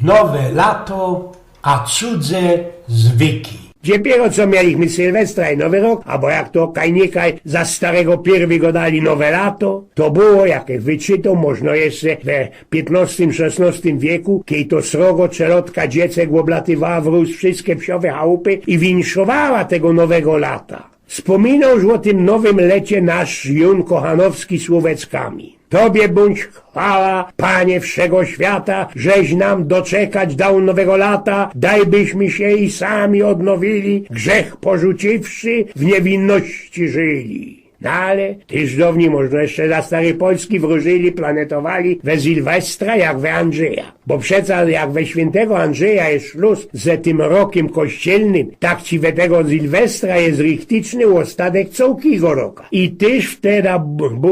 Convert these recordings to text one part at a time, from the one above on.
nowe lato, a cudze zwyki. Dopiero co mieliśmy Sylwestra i Nowy Rok, albo jak to kajnikaj za starego pierwi go dali nowe lato, to było, jak wyczytał, można jeszcze we XV-XVI wieku, kiedy to srogo czelotka dziecek oblatywała wróz wszystkie wsiowe chałupy i winszowała tego nowego lata. Wspominał już o tym nowym lecie nasz Jun Kochanowski słoweckami. Tobie bądź chwała, Panie wszego świata, żeś nam doczekać dał nowego lata, dajbyśmy się i sami odnowili, grzech porzuciwszy, w niewinności żyli. No ale tyż dawniej można jeszcze za starej Polski wróżyli, planetowali we Sylwestra jak we Andrzeja. Bo przeca jak we świętego Andrzeja jest szluz ze tym rokiem kościelnym, tak ci we tego Sylwestra jest richtyczny ostatek całkiego roka. I tyż wtedy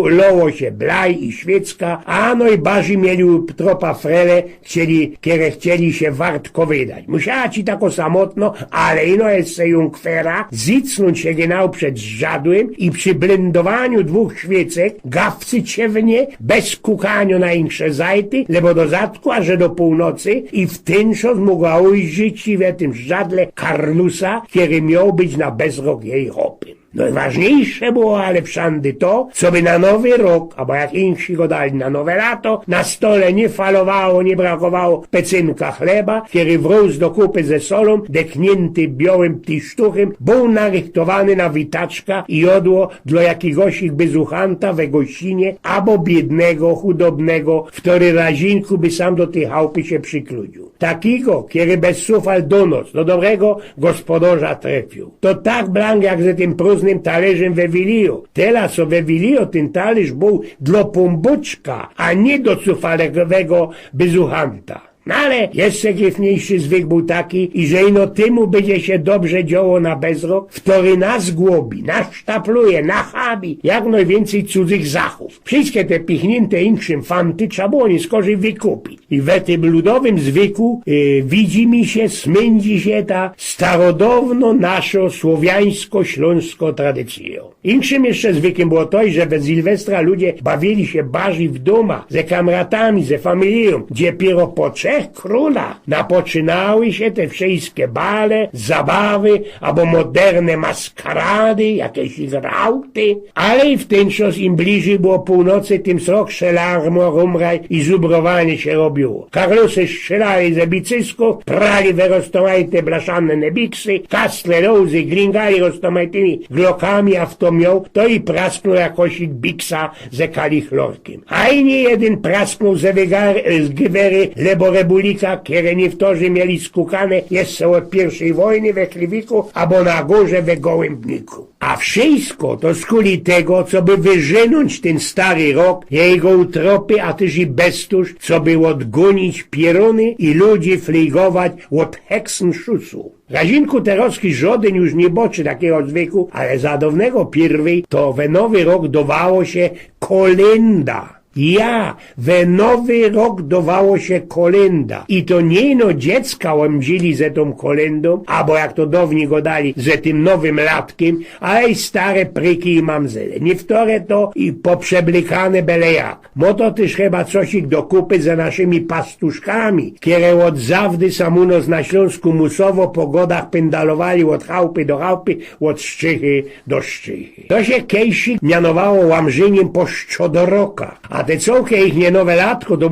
loło się blaj i świecka, a no i barzy mieli tropa frele, kiedy chcieli się wartko wydać. Musiała ci tako samotno, ale ino jest se junkwera, zicnąć się genau przed żadłem i przy blendowaniu dwóch świecek, gawcy ciewnie, bez kukania na insze zajty, lebo do zatku, a że do północy i w ten czas mogła ujrzeć w tym żadle Karlusa, który miał być na bezrok jej hopy. Najważniejsze było ale wszędy to, co by na nowy rok, albo jak inni go dali na nowe lato, na stole nie falowało, nie brakowało pecynka chleba, który wrósł do kupy ze solą, deknięty białym ptisztuchem, był narychtowany na witaczka i jodło dla jakiegoś bezuchanta we gościnie, albo biednego, chudobnego, który razinku by sam do tej chałupy się przykludził. Takiego, który bez sufal do noc, do dobrego gospodarza trafił. To tak blank jak ze tym próżnym talerzem we Wilio. Teraz co we Wilio ten talerz był dla pomboczka, a nie do sufalowego bezuchanta. No ale jeszcze gryfniejszy zwyk był taki, i że ino temu będzie się dobrze działo na bezrok, który nas głobi, nas sztapluje, nachabi, jak najwięcej cudzych zachów. Wszystkie te pichnięte inkszym fanty trzeba było nieskorzy wykupić. I we tym ludowym zwyku widzi mi się, smędzi się ta starodawno nasza słowiańsko-śląsko tradycją. Inkszym jeszcze zwykiem było to, że we Sylwestra ludzie bawili się barzy w domach, ze kamratami, ze familią, gdzie piero po króla napoczynały się te wszystkie bale, zabawy, albo moderne maskarady, jakieś grauty, ale i w ten czas im bliżej było północy, tym srok szelarmo, rumraj i zubrowanie się robiło. Karlusy strzelali ze bicysków, prali we roztomajte blaszane nebiksy, kastle rozy glingali roztomajtymi glokami, a w to miał, to i prasknął jakosik biksa ze kalichlorkiem. A i nie jeden prasknął ze gwywery, lebo rebulika, które niektórzy mieli skukane jeszcze od pierwszej wojny we Chliwiku, albo na górze we Gołębniku. A wszystko to skuli tego, co by wyżynąć ten stary rok, jego utropy, a też i bestuż, co by odgonić pieruny i ludzi fligować od heksenszusu. Razinku terowski żaden już nie boczy takiego zwyku, ale za dawnego pierwej to we nowy rok dowało się kolenda. We nowy rok dowało się kolenda. I to nie no dziecka łamdzili ze tą kolendą, albo jak to dawni go dali, ze tym nowym latkiem, ale i stare pryki i mamzele. Niektóre to i poprzeblikane byle jak. Moto też chyba cosik do kupy ze naszymi pastuszkami, które od zawdy samunos na Śląsku musowo po godach pendalowali od chałupy do chałupy, od szczychy do szczychy. To się kejsik mianowało łamrzeniem po szczodoroka, a te całkie ich nie nowe latko to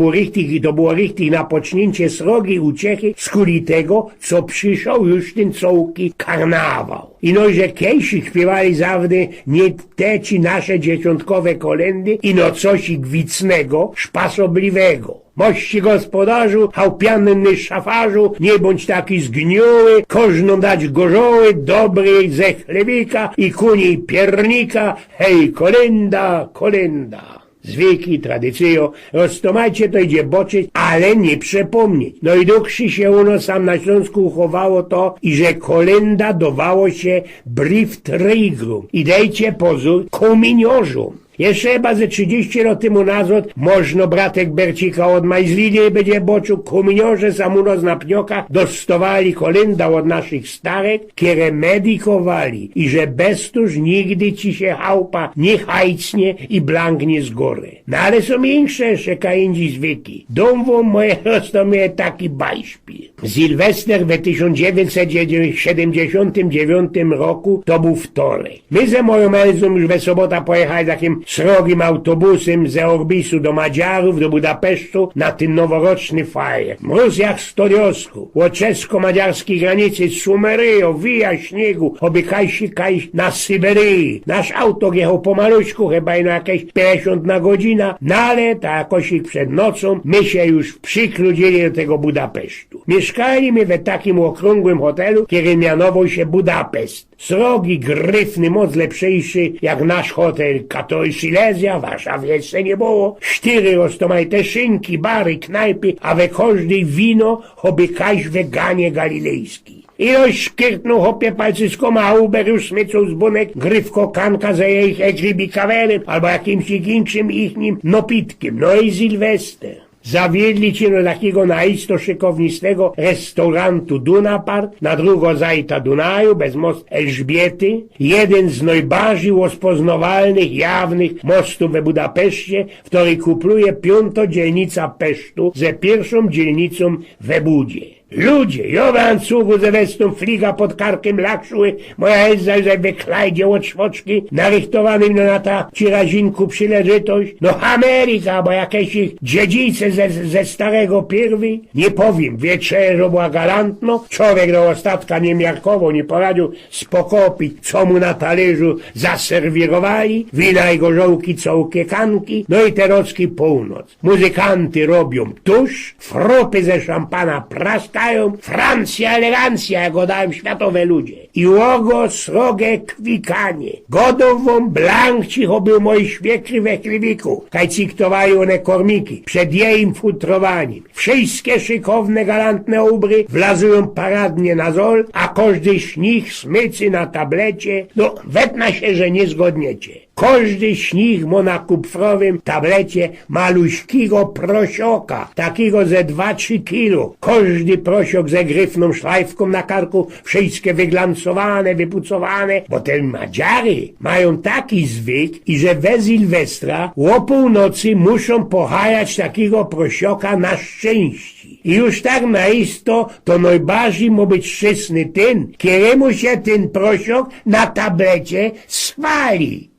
było richtig napocznięcie srogi uciechy skuli tego, co przyszł już ten całki karnawał. I no, że kejsi śpiewali zawdy nie te ci nasze dzieciątkowe kolendy, ino cosik wicnego, szpasobliwego. Mości gospodarzu, chałpianny szafarzu, nie bądź taki zgniły, kożną dać gorzoły, dobry ze chlewika i kuni piernika, hej, kolenda, kolenda. Zwyki, tradycjo, roztomajcie to idzie boczyć, ale nie przepomnieć. No i dłuższy się u nas sam na Śląsku uchowało to, i że kolenda dowało się brief trygrum. I dejcie pozór, kominiorzom. Jeszcze chyba ze 30 lat temu nazad można bratek Bercika od Majzlinie będzie boczu kumieniorze samuno z napnioka dostawali kolenda od naszych starek, które medikowali i że bestuż nigdy ci się chałupa nie hajcnie i blanknie z góry. No ale są większe jeszcze kainci zwyki. Dom wam moje roztomie taki bajszpil. Sylwester w 1979 roku to był wtorek. My ze moją Elzą już we sobota pojechali takim srogim autobusem ze Orbisu do Madziarów, do Budapesztu na ten noworoczny fajer. Mróz jak stodiosku. Od czesko-madziarskiej granicy Sumeryjo, wija śniegu, oby kajsi na Syberii. Nasz auto jechał pomaluczku, chyba ino jakieś 50 na godzina, no ale tak jakoś ich przed nocą my się już przykludzili do tego Budapesztu. Mieszkaliśmy w takim okrągłym hotelu, który mianował się Budapest. Srogi, gryfny, moc lepszejszy jak nasz hotel Katol Silesia, w Warszawie jeszcze nie było. 4 roztomajte szynki, bary, knajpy, a we każdej wino, choby kaś weganie galilejski. Ilość szkiertnął hopie palcysko małber już smycą z bunek gryfko kanka za ich egribi kawerem albo jakimś innym ichnim nopitkiem. No i Sylwester. Zawiedli cię do takiego naisto szykownistego restaurantu Dunapart, na drugo zajta Dunaju, bez most Elżbiety, jeden z najbardziej rozpoznawalnych, jawnych mostów we Budapeszcie, w której kupluje 5. dzielnica Pesztu ze 1. dzielnicą we Budzie. Ludzie, ja w ancugu ze westą fliga pod karkiem lakszuły, moja Elza już we klajdzie od szwoczki, narychtowanym na ta cirazinku przyleżytość. No Ameryka, bo jakieś ich dziedzice ze starego pierwi. Nie powiem, wieczerzo była galantno, człowiek do ostatka nie miarkowo, nie poradził spokopić, co mu na talerzu zaserwirowali, wina i gorzołki, cołkie kanki, no i terocki północ. Muzykanty robią tusz, fropy ze szampana praskają, Francja, elegancja, jak godają światowe ludzie. I łogo, srogie kwikanie. Godą wam blank cicho był moi świekry we chliwiku, kaj ciktowali one kormiki, przed jej futrowaniem. Wszystkie szykowne, galantne ubry wlazują paradnie na zol, a każdy śnich smycy na tablecie, no wetna się, że nie zgodniecie. Każdy śnich ma na kupfrowym tablecie maluśkiego prosioka, takiego ze 2-3 kilo. Każdy prosiok ze gryfną szlajfką na karku, wszystkie wyglancowane, wypucowane, bo te Madziary mają taki zwyk, i że we Sylwestra o północy muszą pohajać takiego prosioka na szczęście. I już tak naisto to najbardziej ma być szczęsny ten, któremu się ten prosiok na tablecie swali.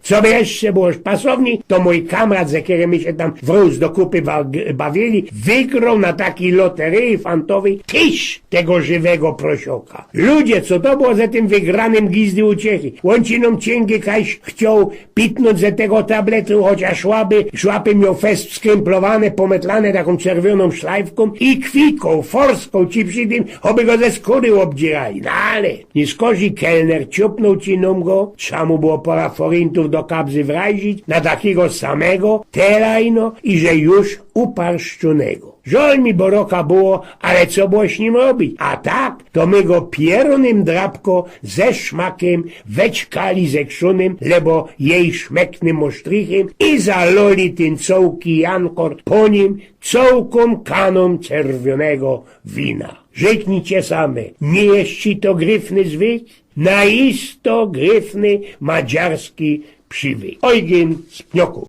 Co by jeszcze było w pasowni, to mój kamrat, ze którym my się tam wróz do kupy bawili, wygrał na takiej loterii fantowej tyś tego żywego prosioka. Ludzie, co to było za tym wygranym gizdy uciechy? Łąciną cięgi kaś chciał pitnąć ze tego tabletu, chociaż szłapy miał fest skrymplowane, pometlane taką czerwoną szlajfką i kwiką, forską ci przy tym, oby go ze skóry obdzierali. No ale, nie skozi kelner ciupnął cinom go, trzeba mu było pora forintów do kabzy wrazić na takiego samego, terajno i że już uparszczonego. Żol mi boroka było, ale co było z nim robić? A tak, to my go pieronym drapko ze szmakiem weczkali ze krzunym, lebo jej szmeknym osztrichem i zaloli ten cołki jankor po nim cołką kaną czerwonego wina. Rzeknijcie same, nie jest ci to gryfny zwyk? Naisto gryfny madziarski przywyk. Eugen z Pnioku.